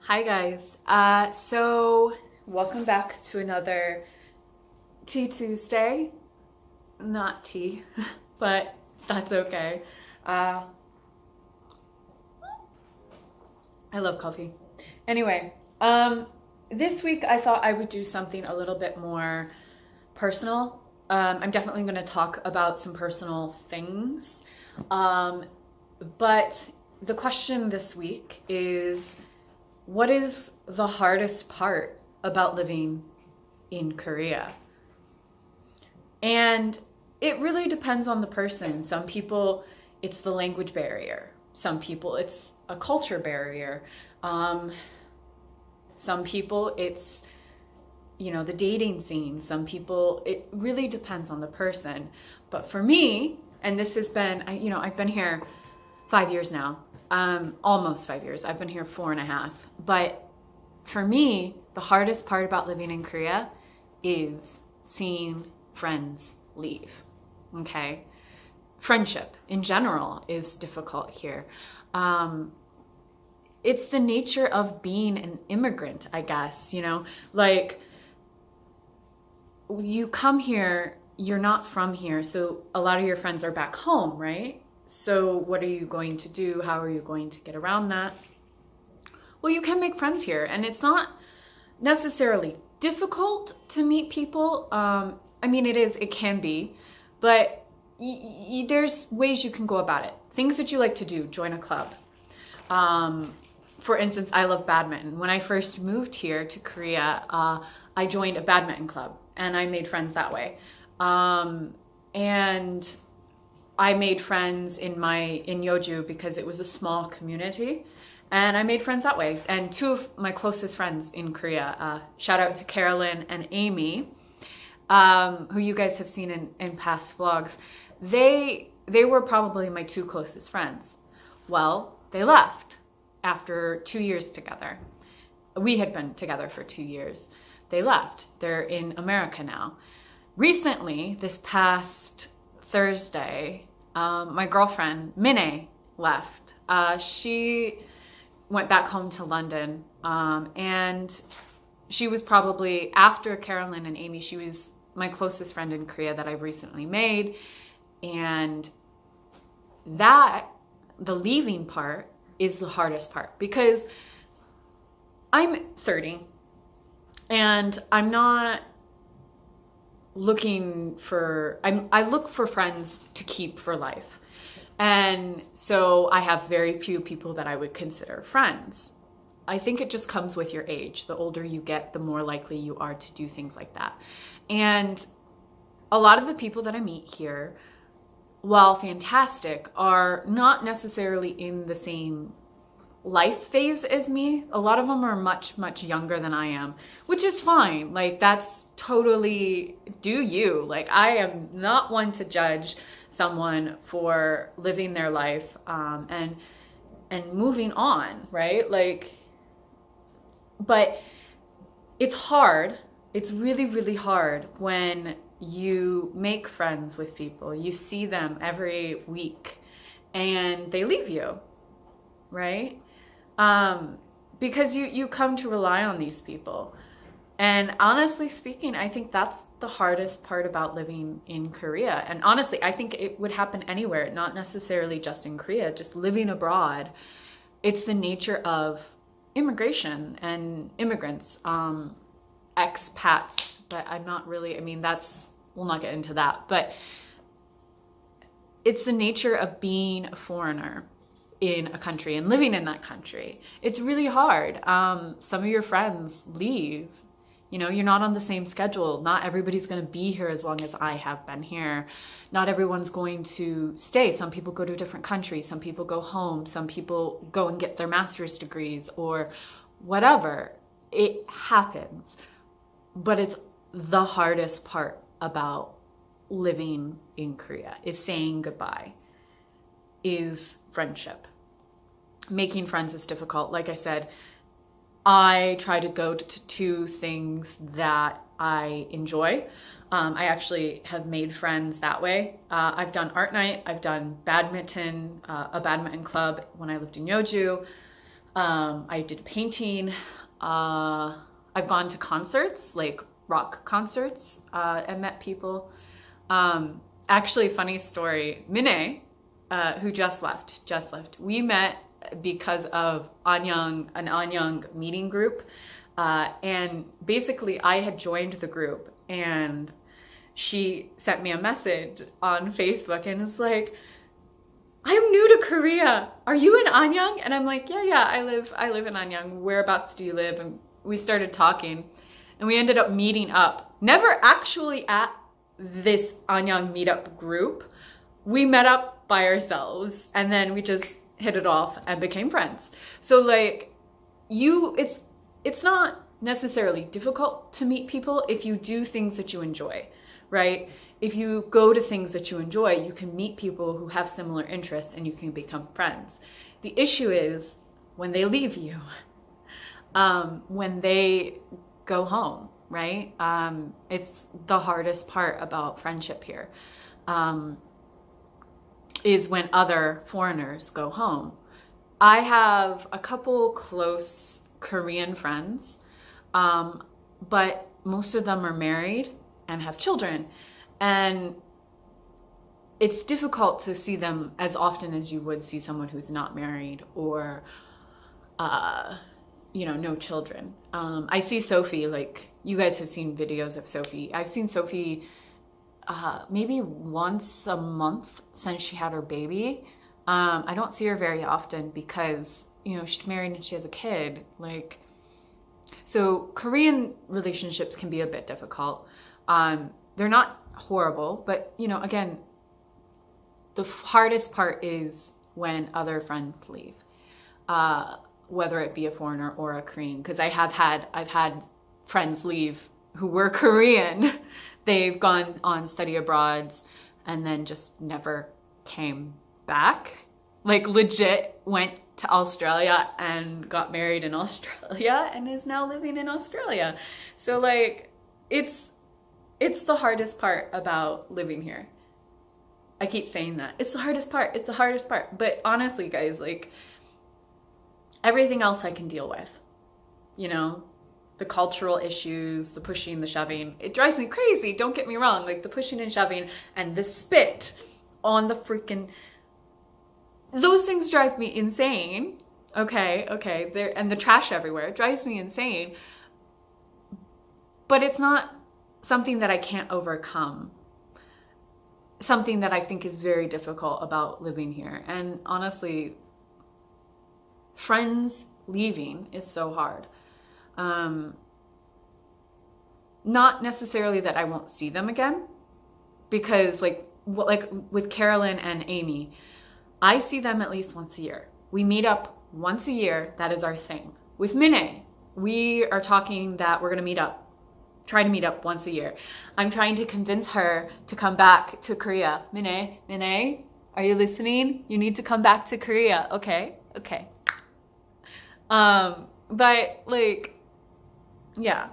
Hi guys. So welcome back to another Tea Tuesday. Not tea, but that's okay. Uh, I love coffee. Anyway, this week I thought I would do something a little bit more personal. I'm definitely going to talk about some personal things. Um, but the question this week is, what is the hardest part about living in Korea? And it really depends on the person. Some people, it's the language barrier. Some people, it's a culture barrier. Um, some people, it's, the dating scene. Some people, it really depends on the person. But for me, and this has been, I've been here 5 years now, almost 5 years. I've been here 4.5. But for me, the hardest part about living in Korea is seeing friends leave. Okay? Friendship in general is difficult here. It's the nature of being an immigrant, I guess, like you come here, you're not from here, so a lot of your friends are back home, right? So what are you going to do? How are you going to get around that? Well, you can make friends here, and it's not necessarily difficult to meet people. It can be, but there's ways you can go about it. Things that you like to do, join a club. For instance, I love badminton. When I first moved here to Korea, I joined a badminton club, and I made friends that way. And I made friends in Yeoju because it was a small community, and I made friends that way. And two of my closest friends in Korea, shout out to Carolyn and Amy, who you guys have seen in past vlogs, they were probably my two closest friends. Well, they left after 2 years together. We had been together for 2 years. They left. They're in America now. Recently, this past Thursday, my girlfriend, Minnie, left. She went back home to London, and she was probably, after Carolyn and Amy, she was my closest friend in Korea that I've recently made. And the leaving part is the hardest part, because I'm 30 and I'm not I look for friends to keep for life. And so I have very few people that I would consider friends. I think it just comes with your age. The older you get, the more likely you are to do things like that. And a lot of the people that I meet here, while fantastic, are not necessarily in the same life phase as me. A lot of them are much, much younger than I am, which is fine. Like, that's totally do you. Like, I am not one to judge someone for living their life, and moving on, right? Like, but it's hard. It's really, really hard when you make friends with people. You see them every week and they leave you, right? Because you come to rely on these people. And honestly speaking, I think that's the hardest part about living in Korea. And honestly, I think it would happen anywhere, not necessarily just in Korea, just living abroad. It's the nature of immigration and immigrants, expats, but we'll not get into that. But it's the nature of being a foreigner in a country and living in that country. It's really hard. Some of your friends leave. You're not on the same schedule. Not everybody's going to be here as long as I have been here. Not everyone's going to stay. Some people go to a different country. Some people go home. Some people go and get their master's degrees or whatever. It happens. But it's the hardest part about living in Korea, is saying goodbye, is friendship. Making friends is difficult. Like I said, I try to go to things that I enjoy. I actually have made friends that way. I've done art night. I've done badminton, a badminton club when I lived in Yeoju. I did painting. I've gone to concerts, like rock concerts, and met people. Actually, funny story, Minnie, who just left. We met because of an Anyang meeting group. And basically I had joined the group and she sent me a message on Facebook and is like, I'm new to Korea. Are you in Anyang? And I'm like, yeah, I live in Anyang. Whereabouts do you live? And we started talking and we ended up meeting up. Never actually at this Anyang meetup group. We met up by ourselves and then we just hit it off and became friends. So like it's not necessarily difficult to meet people if you do things that you enjoy, right? If you go to things that you enjoy, you can meet people who have similar interests and you can become friends. The issue is when they leave you, when they go home, right? It's the hardest part about friendship here, is when other foreigners go home. I have a couple close Korean friends, but most of them are married and have children. And it's difficult to see them as often as you would see someone who's not married or, no children. I see Sophie, like you guys have seen videos of Sophie. I've seen Sophie maybe once a month since she had her baby. I don't see her very often because, she's married and she has a kid. So Korean relationships can be a bit difficult. They're not horrible, but again, the hardest part is when other friends leave, whether it be a foreigner or a Korean. Because I've had friends leave who were Korean. They've gone on study abroads and then just never came back. Like legit went to Australia and got married in Australia and is now living in Australia. So it's the hardest part about living here. I keep saying that. It's the hardest part. It's the hardest part. But honestly, guys, everything else I can deal with. The cultural issues, the pushing, the shoving. It drives me crazy. Don't get me wrong. The pushing and shoving and the spit on the freaking... Those things drive me insane. Okay. And the trash everywhere. It drives me insane. But it's not something that I can't overcome. Something that I think is very difficult about living here. And honestly, friends leaving is so hard. Not necessarily that I won't see them again, because like with Carolyn and Amy, I see them at least once a year. We meet up once a year. That is our thing. With Minnie, we are talking that we're going to try to meet up once a year. I'm trying to convince her to come back to Korea. Minnie, are you listening? You need to come back to Korea. Okay. But yeah,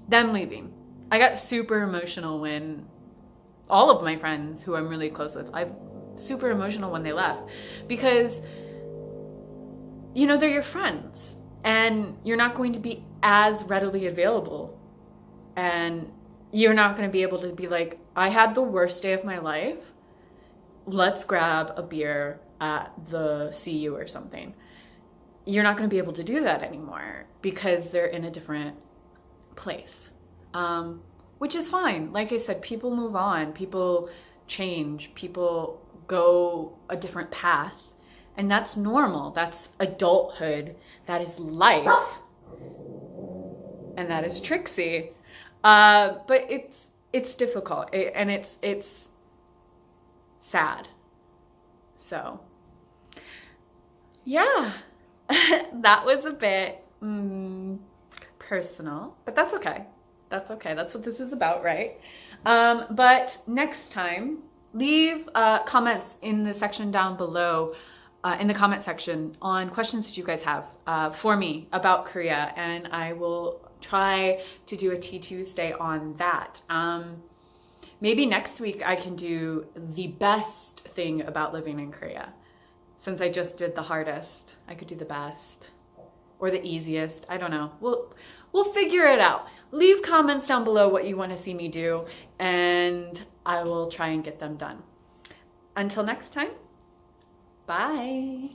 them leaving. I got super emotional when all of my friends who I'm really close with, I'm super emotional when they left because, they're your friends and you're not going to be as readily available and you're not going to be able to be like, I had the worst day of my life. Let's grab a beer at the CU or something. You're not going to be able to do that anymore because they're in a different place, which is fine. Like I said, people move on, people change, people go a different path, and that's normal. That's adulthood. That is life, and that is Trixie. But it's difficult, and it's sad. So yeah. That was a bit personal, but that's okay. That's what this is about, right? But next time, leave comments in the section down below, in the comment section on questions that you guys have for me about Korea, and I will try to do a Tea Tuesday on that. Maybe next week I can do the best thing about living in Korea. since I just did the hardest, I could do the best or the easiest. I don't know. We'll figure it out. Leave comments down below what you want to see me do, and I will try and get them done. Until next time, bye.